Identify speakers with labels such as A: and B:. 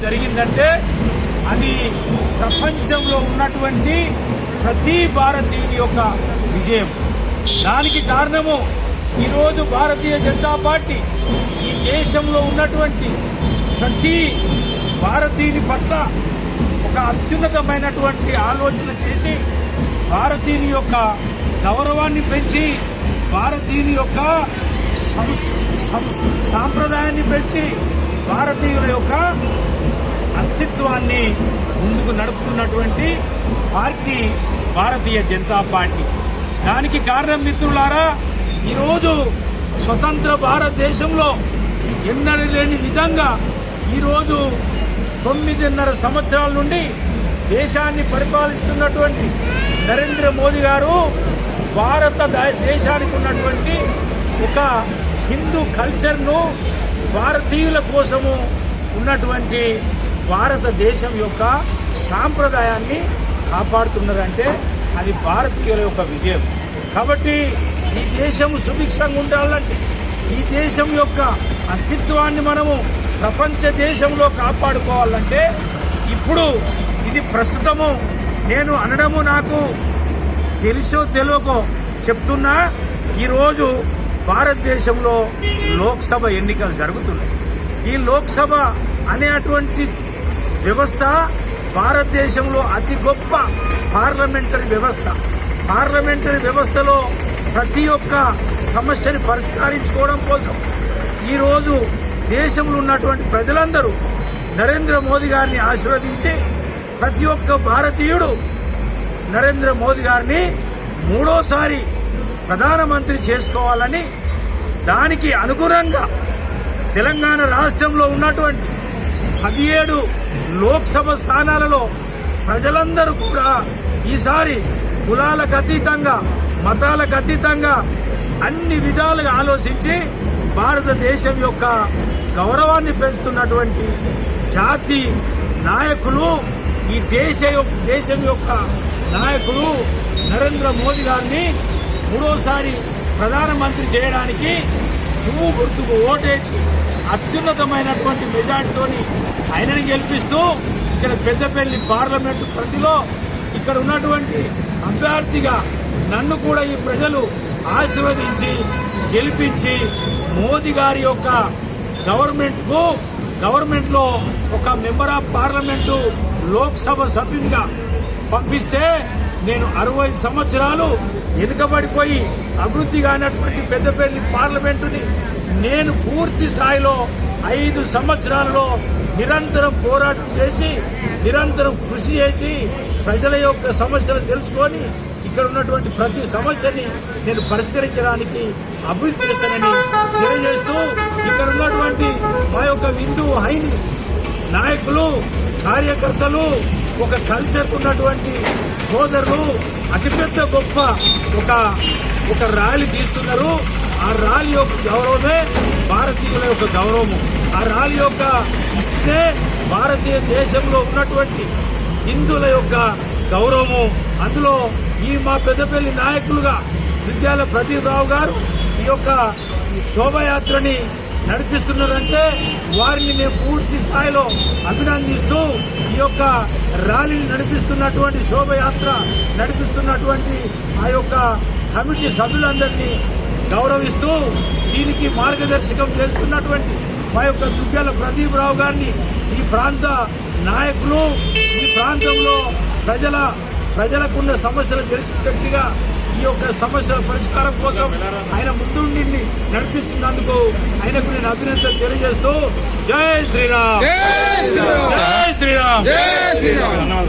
A: జరిగిందంటే అది ప్రపంచంలో ఉన్నటువంటి ప్రతి భారతీయుని యొక్క విజయం. దానికి కారణము ఈరోజు భారతీయ జనతా పార్టీ ఈ దేశంలో ఉన్నటువంటి ప్రతి భారతీయుని పట్ల ఒక అత్యున్నతమైనటువంటి ఆలోచన చేసి భారతీయుని యొక్క గౌరవాన్ని పెంచి భారతీయుని యొక్క సాంప్రదాయాన్ని పెంచి భారతీయుల యొక్క అస్తిత్వాన్ని ముందుకు నడుపుతున్నటువంటి పార్టీ భారతీయ జనతా పార్టీ. దానికి కారణం మిత్రులారా, ఈరోజు స్వతంత్ర భారతదేశంలో ఎన్నడూ లేని విధంగా ఈరోజు 9.5 సంవత్సరాల నుండి దేశాన్ని పరిపాలిస్తున్నటువంటి నరేంద్ర మోదీ గారు భారతదేశానికి ఉన్నటువంటి ఒక హిందూ కల్చర్ను భారతీయుల కోసము ఉన్నటువంటి భారతదేశం యొక్క సాంప్రదాయాన్ని కాపాడుతున్నారంటే అది భారతీయుల యొక్క విజయం. కాబట్టి ఈ దేశం సుభిక్షంగా ఉండాలంటే, ఈ దేశం యొక్క అస్తిత్వాన్ని మనము ప్రపంచ దేశంలో కాపాడుకోవాలంటే ఇప్పుడు ఇది ప్రస్తుతము నేను అనడము నాకు తెలుసో తెలియకో చెప్తున్నా, ఈరోజు భారతదేశంలో లోక్సభ ఎన్నికలు జరుగుతున్నాయి. ఈ లోక్సభ అనేటువంటి వ్యవస్థ భారతదేశంలో అతి గొప్ప పార్లమెంటరీ వ్యవస్థ. పార్లమెంటరీ వ్యవస్థలో ప్రతి ఒక్క సమస్యని పరిష్కరించుకోవడం కోసం ఈరోజు దేశంలో ఉన్నటువంటి ప్రజలందరూ నరేంద్ర మోదీ గారిని ఆశీర్వదించి ప్రతి ఒక్క భారతీయుడు నరేంద్ర మోదీ గారిని 3వ ప్రధానమంత్రి చేసుకోవాలని, దానికి అనుగుణంగా తెలంగాణ రాష్ట్రంలో ఉన్నటువంటి 17 లోక్సభ స్థానాలలో ప్రజలందరూ కూడా ఈసారి కులాలకు అతీతంగా, మతాలకు అతీతంగా అన్ని విధాలుగా ఆలోచించి భారతదేశం యొక్క గౌరవాన్ని పెంచుతున్నటువంటి జాతి నాయకులు, ఈ దేశం యొక్క నాయకులు నరేంద్ర మోదీ గారిని 3వ ప్రధానమంత్రి చేయడానికి నువ్వు గుర్తుకు ఓటేసి అత్యున్నతమైనటువంటి మెజార్టీతోని ఆయనని గెలిపిస్తూ ఇక్కడ పెద్దపల్లి పార్లమెంటు పరిధిలో ఇక్కడ ఉన్నటువంటి అభ్యర్థిగా నన్ను కూడా ఈ ప్రజలు ఆశీర్వదించి గెలిపించి మోదీ గారి యొక్క గవర్నమెంట్లో ఒక మెంబర్ ఆఫ్ పార్లమెంటు లోక్సభ సభ్యునిగా పంపిస్తే నేను 60 సంవత్సరాలు వెనుకబడిపోయి అభివృద్ధి కానటువంటి పెద్దపల్లి పార్లమెంటుని నేను పూర్తి స్థాయిలో 5 సంవత్సరాలలో నిరంతరం పోరాటం చేసి నిరంతరం కృషి చేసి ప్రజల యొక్క సమస్యలు తెలుసుకొని ఇక్కడ ఉన్నటువంటి ప్రతి సమస్యని నేను పరిష్కరించడానికి అభివృద్ధి చేస్తానని తెలియజేస్తూ ఇక్కడ ఉన్నటువంటి మా యొక్క హిందూ హైని నాయకులు, కార్యకర్తలు, ఒక కల్చర్ ఉన్నటువంటి సోదరులు అతిపెద్ద గొప్ప ఒక ర్యాలీ తీస్తున్నారు. ఆ ర్యాలీ యొక్క గౌరవమే భారతీయుల యొక్క గౌరవము. ఆ ర్యాలీ యొక్క ఇస్తే భారతీయ దేశంలో ఉన్నటువంటి హిందువుల యొక్క గౌరవము. అందులో ఈ మా పెద్దపల్లి నాయకులుగా విద్యాల ప్రదీపరావు గారు ఈ యొక్క శోభయాత్రని నడిపిస్తున్నారంటే వారిని నేను పూర్తి స్థాయిలో అభినందిస్తూ ఈ యొక్క ర్యాలీని నడిపిస్తున్నటువంటి శోభయాత్ర నడిపిస్తున్నటువంటి ఆ యొక్క కమిటీ సభ్యులందరినీ గౌరవిస్తూ దీనికి మార్గదర్శకం చేస్తున్నటువంటి మా యొక్క దుగ్గ్యాల ప్రదీపరావు గారిని, ఈ ప్రాంత నాయకులు, ఈ ప్రాంతంలో ప్రజలకున్న సమస్యలు తెలిసిన వ్యక్తిగా ఈ యొక్క సమస్యల పరిష్కారం కోసం ఆయన ముందుండి నడిపిస్తున్నందుకు ఆయనకు నేను అభినందనలు తెలియజేస్తూ జై శ్రీరామ్, జై శ్రీరామ్, జై శ్రీరామ్.